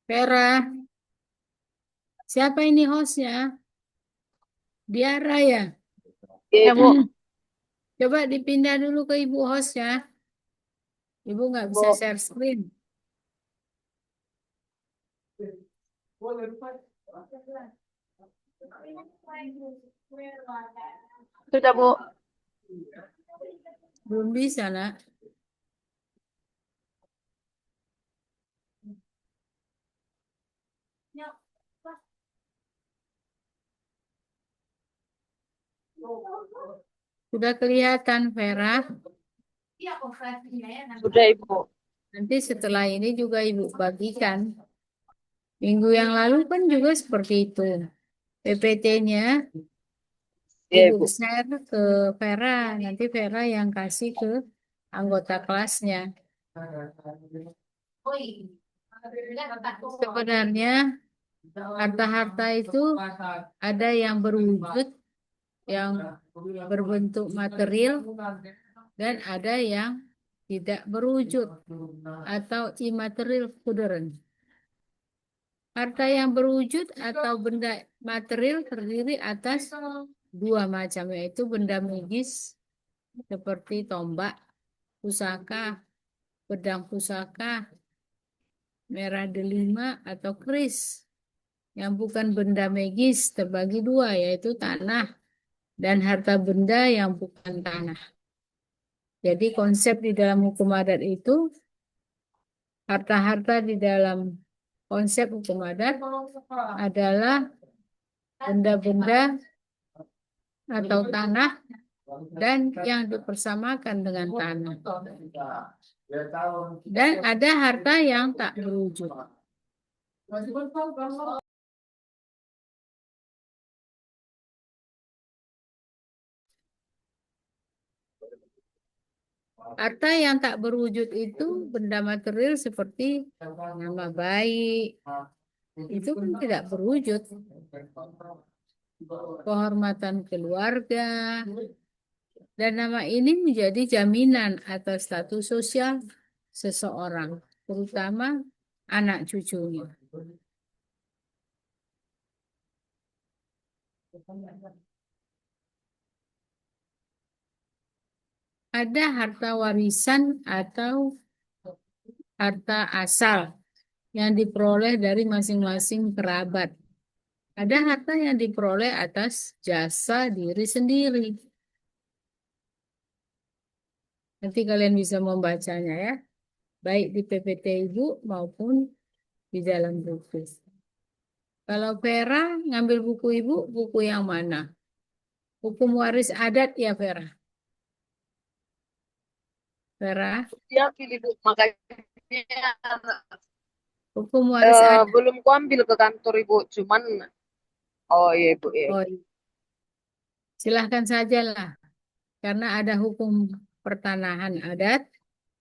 Vera, siapa ini hostnya? Diara ya? Ya, Bu. Coba dipindah dulu ke ibu host ya. Ibu nggak bisa Bu. share screen. Sudah, Bu. Belum bisa, nak. Sudah kelihatan, Vera. Sudah, Ibu. Nanti setelah ini juga ibu bagikan. Minggu yang lalu kan juga seperti itu. PPT-nya Ya, ibu Ibu. share ke Vera. Nanti Vera yang kasih ke anggota kelasnya. Sebenarnya harta-harta itu ada yang berwujud, yang berbentuk material, dan ada yang tidak berwujud atau immaterial kuderen. Harta yang berwujud atau benda material terdiri atas dua macam, yaitu benda magis seperti tombak, pusaka, pedang pusaka, merah delima, atau keris. Yang bukan benda magis terbagi dua, yaitu tanah dan harta benda yang bukan tanah. Jadi konsep di dalam hukum adat itu, harta-harta di dalam konsep hukum adat adalah benda-benda atau tanah dan yang dipersamakan dengan tanah. Dan ada harta yang tak berwujud. Harta yang tak berwujud itu benda material seperti nama baik, itu kan tidak berwujud. Kehormatan keluarga, dan nama ini menjadi jaminan atau status sosial seseorang, terutama anak cucunya. Ada harta warisan atau harta asal yang diperoleh dari masing-masing kerabat. Ada harta yang diperoleh atas jasa diri sendiri. Nanti kalian bisa membacanya ya, baik di PPT Ibu maupun di dalam buku. Kalau Vera ngambil buku Ibu, buku yang mana? Hukum waris adat ya, Vera? Vera, Dia pilih, Bu. Makanya hukum waris adat. belum kuambil ke kantor, Ibu. Cuman, oh iya, Ibu. Iya, Oh, Ibu. silahkan sajalah, karena ada hukum pertanahan adat,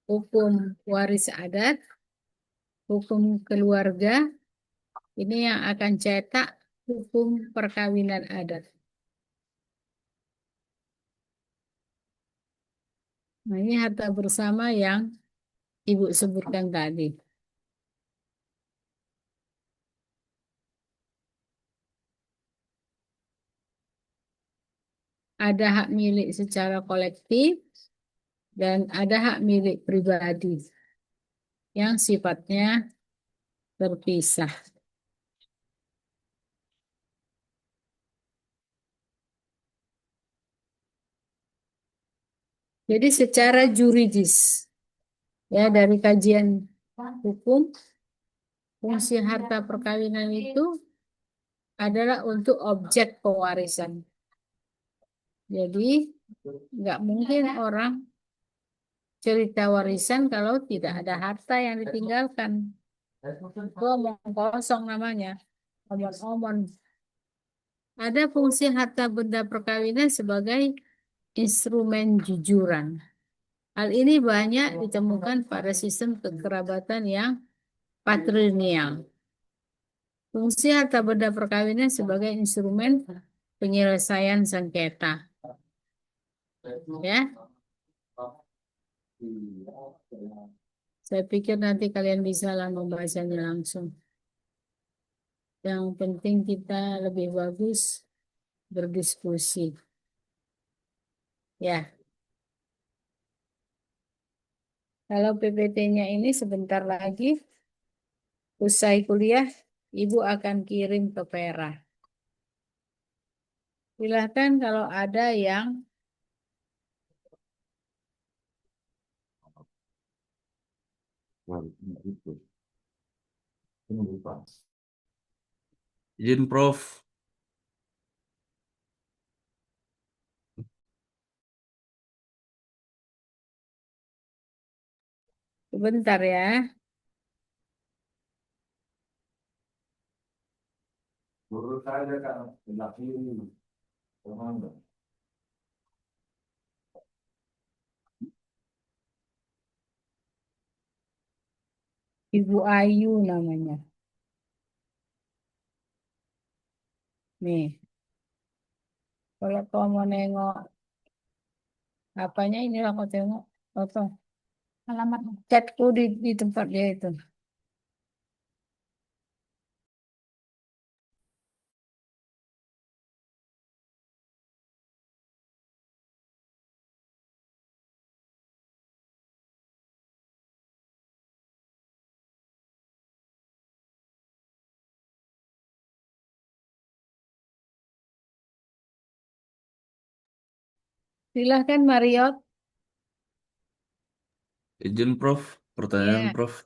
hukum waris adat, hukum keluarga, ini yang akan cetak hukum perkawinan adat. Nah, ini harta bersama yang Ibu sebutkan tadi. Ada hak milik secara kolektif dan ada hak milik pribadi yang sifatnya terpisah. Jadi secara juridis, ya dari kajian hukum, fungsi harta perkawinan itu adalah untuk objek pewarisan. Jadi nggak mungkin orang cerita warisan kalau tidak ada harta yang ditinggalkan. Itu omong kosong namanya, omong-omong. Ada fungsi harta benda perkawinan sebagai instrumen jujuran. Hal ini banyak ditemukan pada sistem kekerabatan yang patrilineal. Fungsi harta benda perkawinan sebagai instrumen penyelesaian sengketa. Ya, Saya pikir nanti kalian bisa lah membacanya langsung. Yang penting kita lebih bagus berdiskusi. Ya, kalau PPT-nya ini sebentar lagi usai kuliah, Ibu akan kirim ke Vera. Silahkan kalau ada yang Izin Prof. sebentar ya. Menurut saya kan ini Ibu Ayu namanya. Nih, kalau kau mau nengok apanya ini aku tengok foto alamat chatku di tempat dia itu. Silahkan Mariot. izin Prof. Pertanyaan Ya, Prof.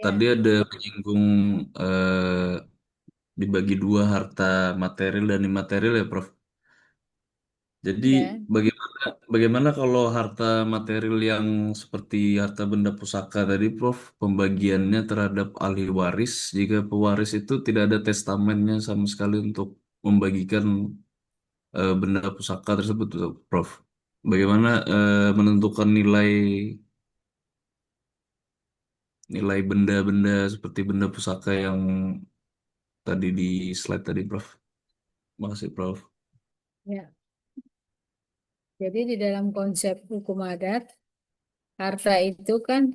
Tadi ya, ada menyinggung dibagi dua harta material dan imaterial ya Prof. Jadi ya. bagaimana bagaimana kalau harta material yang seperti harta benda pusaka tadi Prof, pembagiannya terhadap ahli waris jika pewaris itu tidak ada testamennya sama sekali untuk membagikan benda pusaka tersebut Prof. Bagaimana menentukan nilai nilai benda-benda seperti benda pusaka yang tadi di slide tadi Prof. Makasih Prof. Ya. Jadi di dalam konsep hukum adat, harta itu kan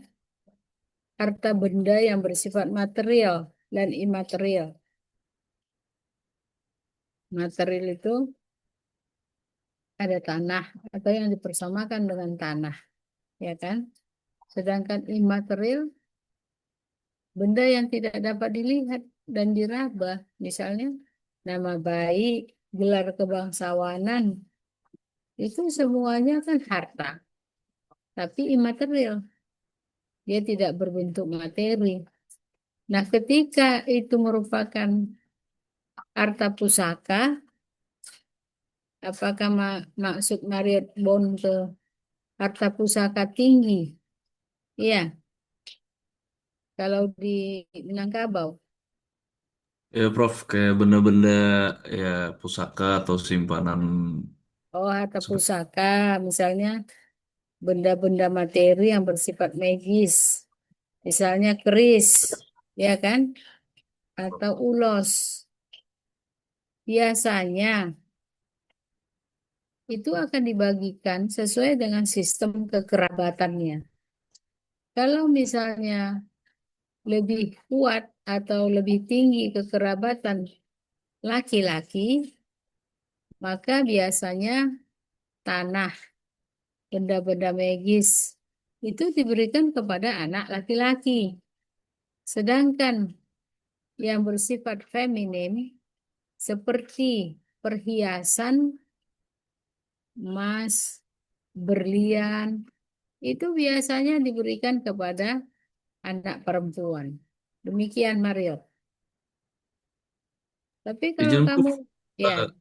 harta benda yang bersifat material dan imaterial. Material itu ada tanah atau yang dipersamakan dengan tanah, ya kan? Sedangkan imaterial benda yang tidak dapat dilihat dan diraba, misalnya nama baik, gelar kebangsawanan, itu semuanya kan harta, tapi imaterial, dia tidak berbentuk materi. Nah, ketika itu merupakan harta pusaka, apakah maksud Marriott Bond ke harta pusaka tinggi? Iya, kalau di Minangkabau. Ya Prof, kayak benda-benda ya pusaka atau simpanan Oh, harta seperti pusaka, misalnya benda-benda materi yang bersifat magis, misalnya keris, ya kan? Atau ulos. Biasanya itu akan dibagikan sesuai dengan sistem kekerabatannya. Kalau misalnya lebih kuat atau lebih tinggi kekerabatan laki-laki, maka biasanya tanah, benda-benda magis itu diberikan kepada anak laki-laki. Sedangkan yang bersifat feminim seperti perhiasan, emas, berlian, itu biasanya diberikan kepada anak perempuan. Demikian Mario. Tapi kalau izin kamu, Prof. ya, eh,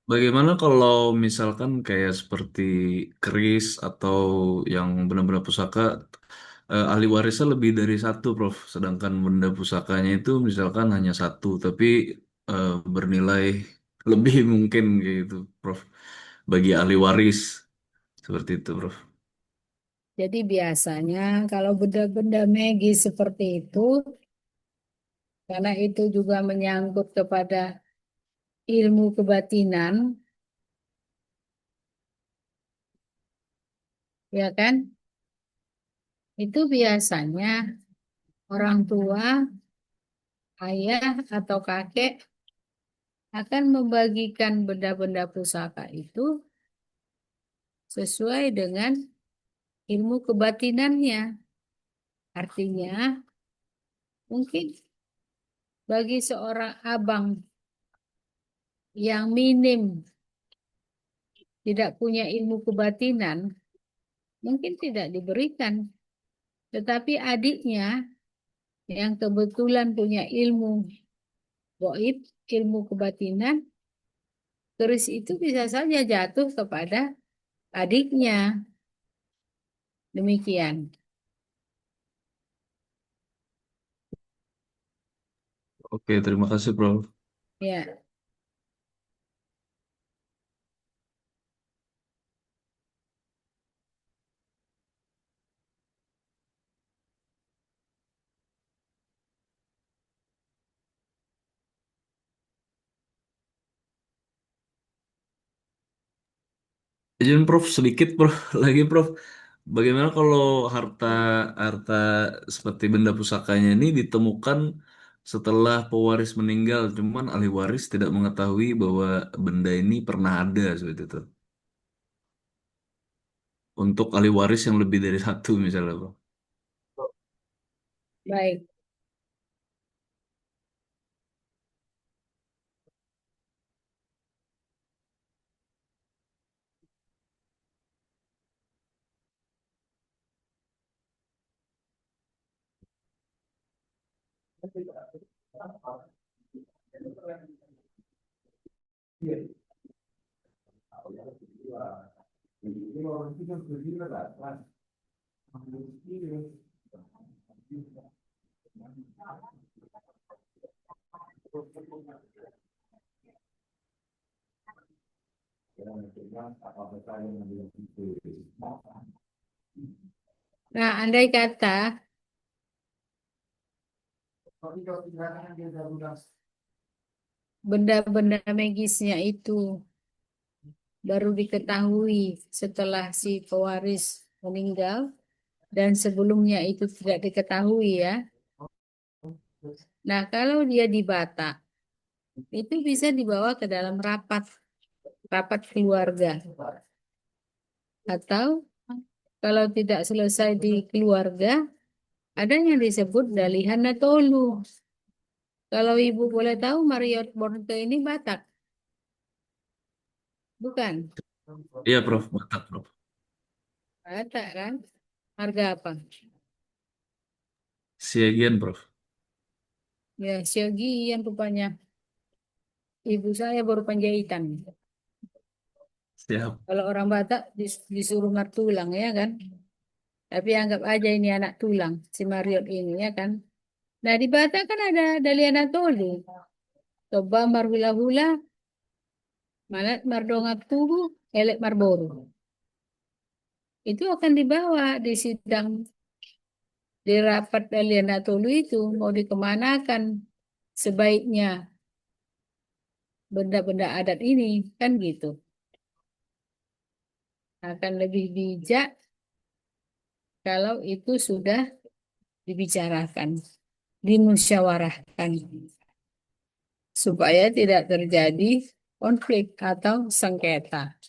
Bagaimana kalau misalkan kayak seperti keris atau yang benda-benda pusaka ahli warisnya lebih dari satu, Prof. Sedangkan benda pusakanya itu misalkan hanya satu, tapi bernilai lebih mungkin gitu, Prof. Bagi ahli waris seperti itu, Prof. jadi biasanya kalau benda-benda magis seperti itu, karena itu juga menyangkut kepada ilmu kebatinan, ya kan? Itu biasanya orang tua, ayah atau kakek akan membagikan benda-benda pusaka itu sesuai dengan ilmu kebatinannya. Artinya, mungkin bagi seorang abang yang minim tidak punya ilmu kebatinan, mungkin tidak diberikan. Tetapi adiknya yang kebetulan punya ilmu gaib, ilmu kebatinan, keris itu bisa saja jatuh kepada adiknya. Demikian. Oke, terima kasih, Prof. Ya, Izin Prof sedikit Prof lagi Prof. Bagaimana kalau harta harta seperti benda pusakanya ini ditemukan setelah pewaris meninggal, cuman ahli waris tidak mengetahui bahwa benda ini pernah ada seperti itu. Untuk ahli waris yang lebih dari satu misalnya Prof. baik. Nah, andai kata benda-benda magisnya itu baru diketahui setelah si pewaris meninggal dan sebelumnya itu tidak diketahui ya. Nah, kalau dia di Batak, itu bisa dibawa ke dalam rapat keluarga. Atau kalau tidak selesai di keluarga, ada yang disebut dalihan natolu. Kalau ibu boleh tahu, Marriott Bonte ini Batak, bukan? Iya Prof, Batak Prof. Batak kan? Harga apa? Siagian Prof. Ya, Siogi yang rupanya ibu saya baru penjahitan. Siap. Kalau orang Batak disuruh martulang ya kan? Tapi anggap aja ini anak tulang, si Marriott ini ya kan? Nah di Batak kan ada Daliana Tolu, Toba Marhula-hula, Malat Mardongak Tugu, Elek Marboru. Itu akan dibawa di sidang di rapat Daliana Tolu itu mau dikemanakan sebaiknya benda-benda adat ini kan gitu. Akan lebih bijak kalau itu sudah dibicarakan, dimusyawarahkan supaya tidak terjadi konflik atau sengketa.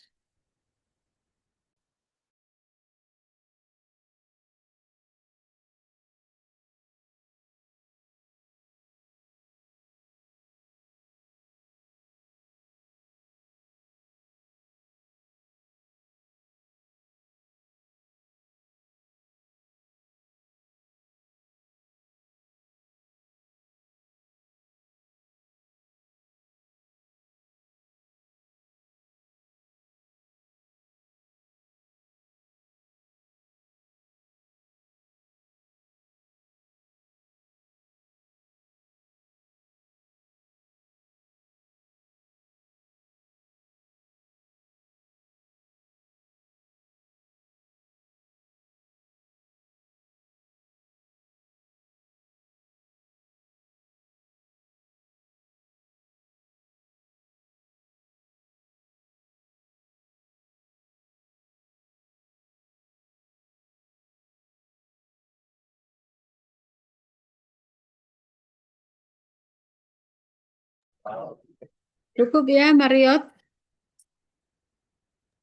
Cukup ya, Mariot.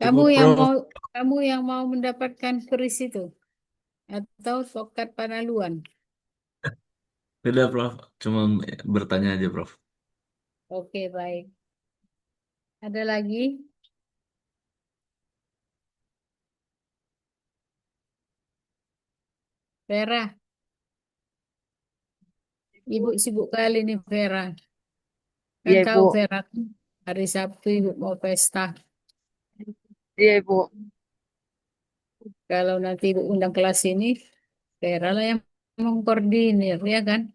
Kamu Cukup, yang Prof. mau mendapatkan keris itu atau tongkat panaluan. Tidak, Prof. Cuma bertanya aja, Prof. Oke, baik. Ada lagi? Vera, Ibu sibuk kali nih Vera. Kan Iya, tahu Ibu. Vera, hari Sabtu Ibu mau pesta. Iya, Ibu. Kalau nanti Ibu undang kelas ini, Vera lah yang mengkoordinir, ya kan?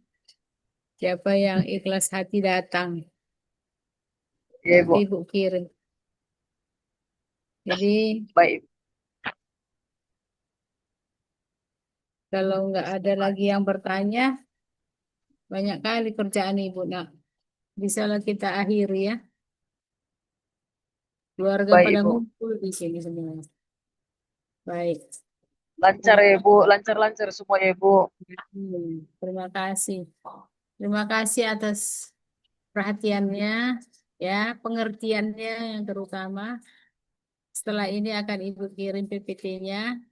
Siapa yang ikhlas hati datang, Iya, nanti Ibu. Ibu kirim. Jadi Baik. kalau nggak ada lagi yang bertanya, banyak kali kerjaan Ibu, nak. Bisalah kita akhiri ya. Keluarga Baik, pada Ibu. ngumpul di sini semua. Baik. Lancar Terima ya, Ibu. kasih. Lancar-lancar semuanya, Ibu. Terima kasih. Terima kasih atas perhatiannya, ya, pengertiannya yang terutama. Setelah ini akan Ibu kirim PPT-nya.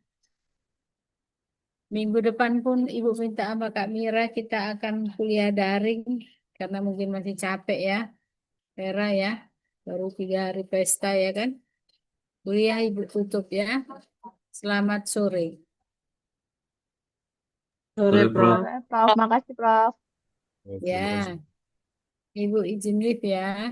Minggu depan pun Ibu minta sama Kak Mira, kita akan kuliah daring karena mungkin masih capek ya, Vera ya. Baru 3 hari pesta ya kan. Kuliah Ibu tutup ya. Selamat sore. Sore, Sorry, Prof. Prof. Prof, makasih, Prof. Oke, makasih. Ya, Ibu izin live ya.